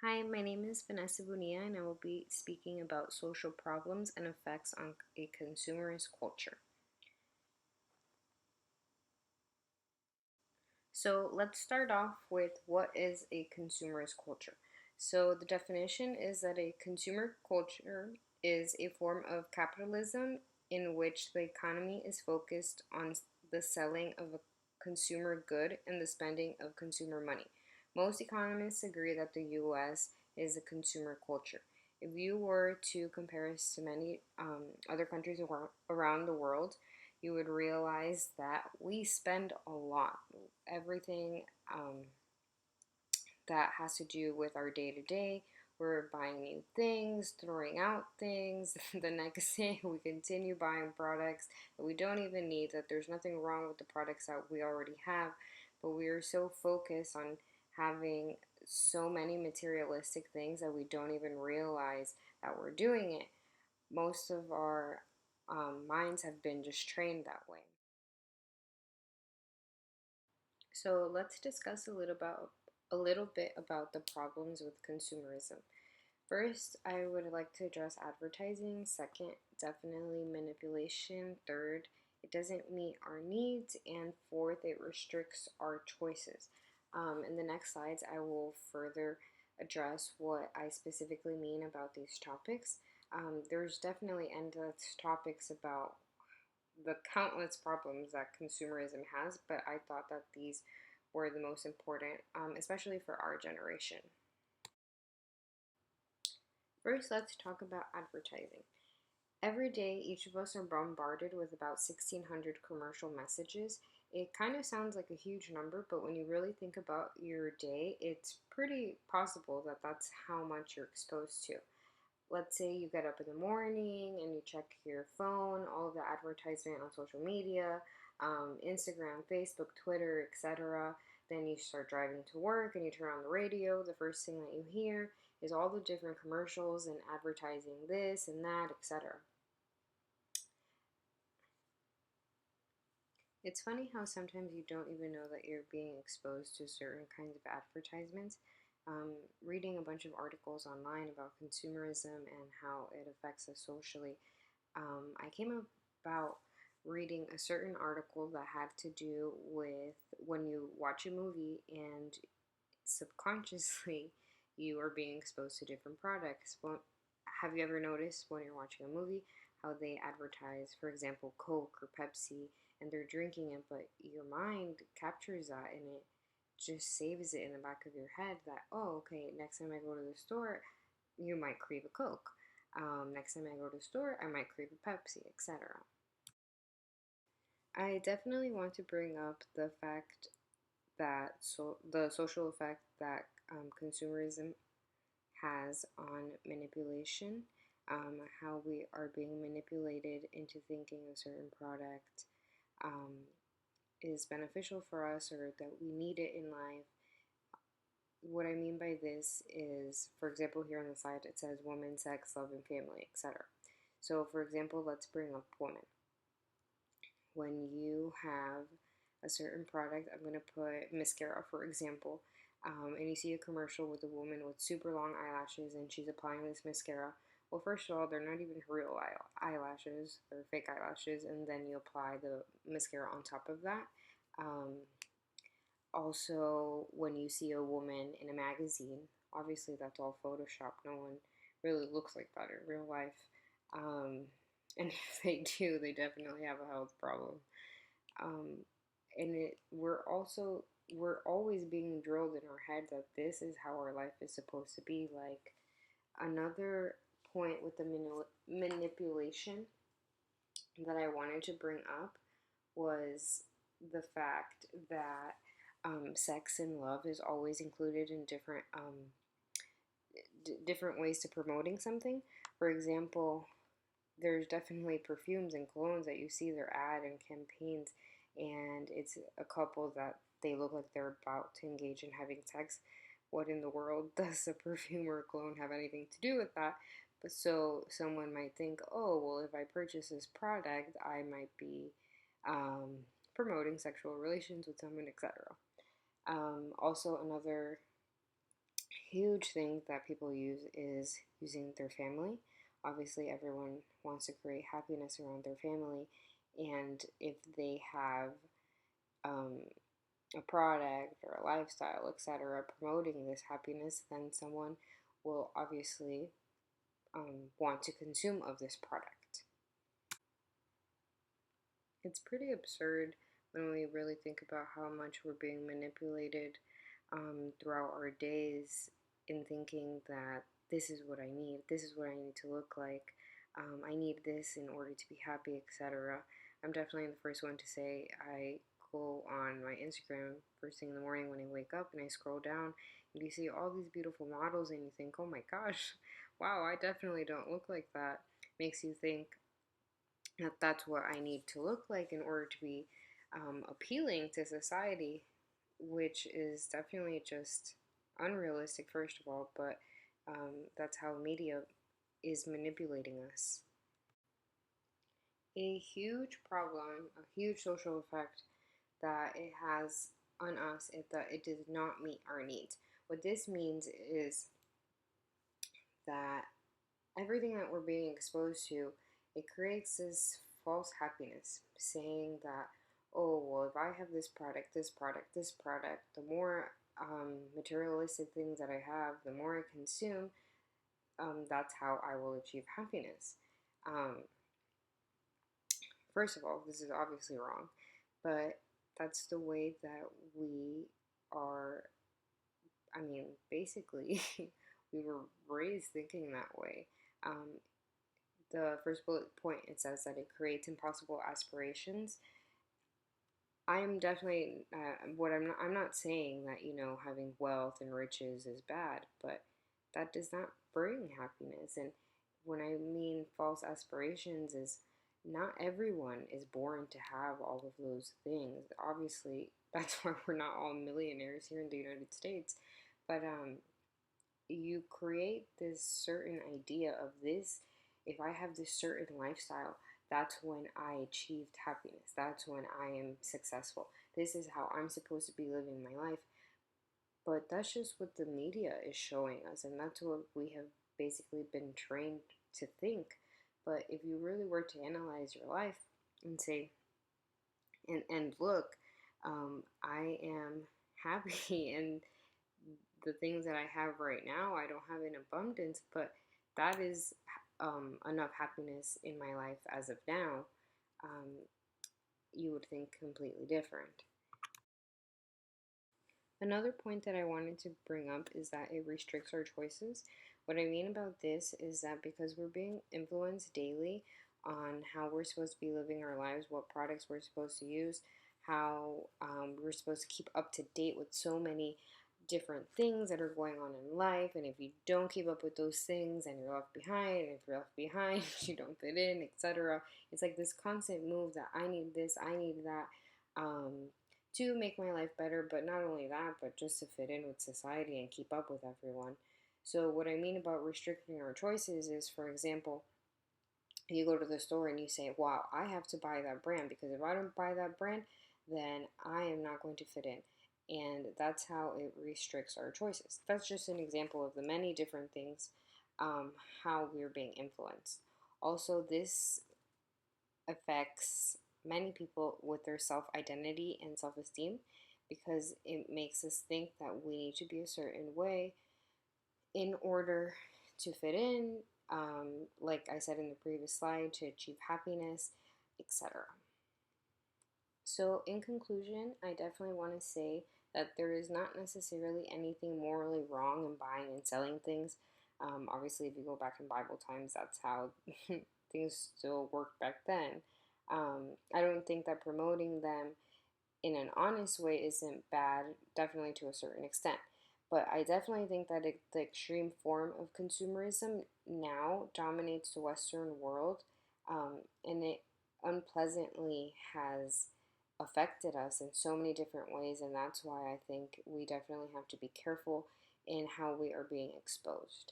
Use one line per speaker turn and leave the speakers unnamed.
Hi, my name is Vanessa Bonilla, and I will be speaking about social problems and effects on a consumerist culture. So, let's start off with what is a consumerist culture. So, the definition is that a consumer culture is a form of capitalism in which the economy is focused on the selling of a consumer good and the spending of consumer money. Most economists agree that the US is a consumer culture. If you were to compare us to many other countries around the world, you would realize that we spend a lot. Everything that has to do with our day to day. We're buying new things, throwing out things. The next day, we continue buying products that we don't even need, that there's nothing wrong with the products that we already have. But we are so focused on having so many materialistic things that we don't even realize that we're doing it. Most of our minds have been just trained that way. So let's discuss a little bit about the problems with consumerism. First, I would like to address advertising. Second, definitely manipulation. Third, it doesn't meet our needs. And fourth, it restricts our choices. In the next slides, I will further address what I specifically mean about these topics. There's definitely endless topics about the countless problems that consumerism has, but I thought that these were the most important, especially for our generation. First, let's talk about advertising. Every day, each of us are bombarded with about 1,600 commercial messages. It kind of sounds like a huge number, but when you really think about your day, it's pretty possible that that's how much you're exposed to. Let's say you get up in the morning and you check your phone, all of the advertisement on social media, Instagram, Facebook, Twitter, etc. Then you start driving to work and you turn on the radio. The first thing that you hear is all the different commercials and advertising this and that, etc. It's funny how sometimes you don't even know that you're being exposed to certain kinds of advertisements. Reading a bunch of articles online about consumerism and how it affects us socially, I came about reading a certain article that had to do with when you watch a movie and subconsciously you are being exposed to different products. Well, have you ever noticed when you're watching a movie how they advertise, for example, Coke or Pepsi, and they're drinking it, but your mind captures that and it just saves it in the back of your head that, oh, okay, next time I go to the store, you might crave a Coke. Next time I go to the store, I might crave a Pepsi, etc. I definitely want to bring up the fact that the social effect that consumerism has on manipulation, how we are being manipulated into thinking a certain product um, is beneficial for us or that we need it in life. What I mean by this is, for example, here on the side it says woman, sex, love, and family, etc. So, for example, let's bring up women. When you have a certain product, I'm going to put mascara, for example, and you see a commercial with a woman with super long eyelashes and she's applying this mascara. Well, first of all, they're not even real eyelashes, they're fake eyelashes, and then you apply the mascara on top of that. Um, Also, when you see a woman in a magazine, obviously that's all Photoshop. No one really looks like that in real life. Um, and if they do, they definitely have a health problem. Um, and we're always being drilled in our head that this is how our life is supposed to be. Like another point with the manipulation that I wanted to bring up was the fact that sex and love is always included in different ways to promoting something. For example, there's definitely perfumes and colognes that you see their ad and campaigns, and it's a couple that they look like they're about to engage in having sex. What in the world does a perfume or a cologne have anything to do with that? But so someone might think, oh, well, if I purchase this product, I might be um, promoting sexual relations with someone, etc. Also, another huge thing that people use is using their family. Obviously, everyone wants to create happiness around their family, and if they have um, a product or a lifestyle, etc., promoting this happiness, then someone will obviously want to consume of this product. It's pretty absurd when we really think about how much we're being manipulated throughout our days in thinking that this is what I need, this is what I need to look like, I need this in order to be happy, etc. I'm definitely the first one to say I go on my Instagram first thing in the morning when I wake up and I scroll down and you see all these beautiful models and you think, oh my gosh, wow, I definitely don't look like that. Makes you think that that's what I need to look like in order to be appealing to society, which is definitely just unrealistic, first of all, but that's how media is manipulating us. A huge problem, a huge social effect that it has on us is that it does not meet our needs. What this means is that everything that we're being exposed to, it creates this false happiness, saying that, oh, well, if I have this product, this product, this product, the more materialistic things that I have, the more I consume, that's how I will achieve happiness. Um, First of all, this is obviously wrong, but that's the way that we are. I mean, basically, we were raised thinking that way. The first bullet point, it says that it creates impossible aspirations. I'm definitely what I'm not saying that having wealth and riches is bad, but that does not bring happiness. And when I mean false aspirations is not everyone is born to have all of those things. Obviously, that's why we're not all millionaires here in the United States. But you create this certain idea of this. If I have this certain lifestyle, that's when I achieved happiness. That's when I am successful. This is how I'm supposed to be living my life. But that's just what the media is showing us, and that's what we have basically been trained to think. But if you really were to analyze your life and say, and look, I am happy and the things that I have right now, I don't have in abundance, but that is enough happiness in my life as of now. Um, you would think completely different. Another point that I wanted to bring up is that it restricts our choices. What I mean about this is that because we're being influenced daily on how we're supposed to be living our lives, what products we're supposed to use, how we're supposed to keep up to date with so many different things that are going on in life, and if you don't keep up with those things, then you're left behind, and if you're left behind, you don't fit in, etc. It's like this constant move that I need this, I need that. To make my life better, but not only that, but just to fit in with society and keep up with everyone. So, what I mean about restricting our choices is, for example, you go to the store and you say, wow, I have to buy that brand because if I don't buy that brand, then I am not going to fit in. And that's how it restricts our choices. That's just an example of the many different things, how we're being influenced. Also, this affects many people with their self identity and self esteem because it makes us think that we need to be a certain way in order to fit in, like I said in the previous slide, to achieve happiness, etc. So, in conclusion, I definitely want to say that there is not necessarily anything morally wrong in buying and selling things. Obviously, if you go back in Bible times, that's how things still worked back then. I don't think that promoting them in an honest way isn't bad, definitely to a certain extent. But I definitely think that the extreme form of consumerism now dominates the Western world, and it unpleasantly has affected us in so many different ways, and that's why I think we definitely have to be careful in how we are being exposed.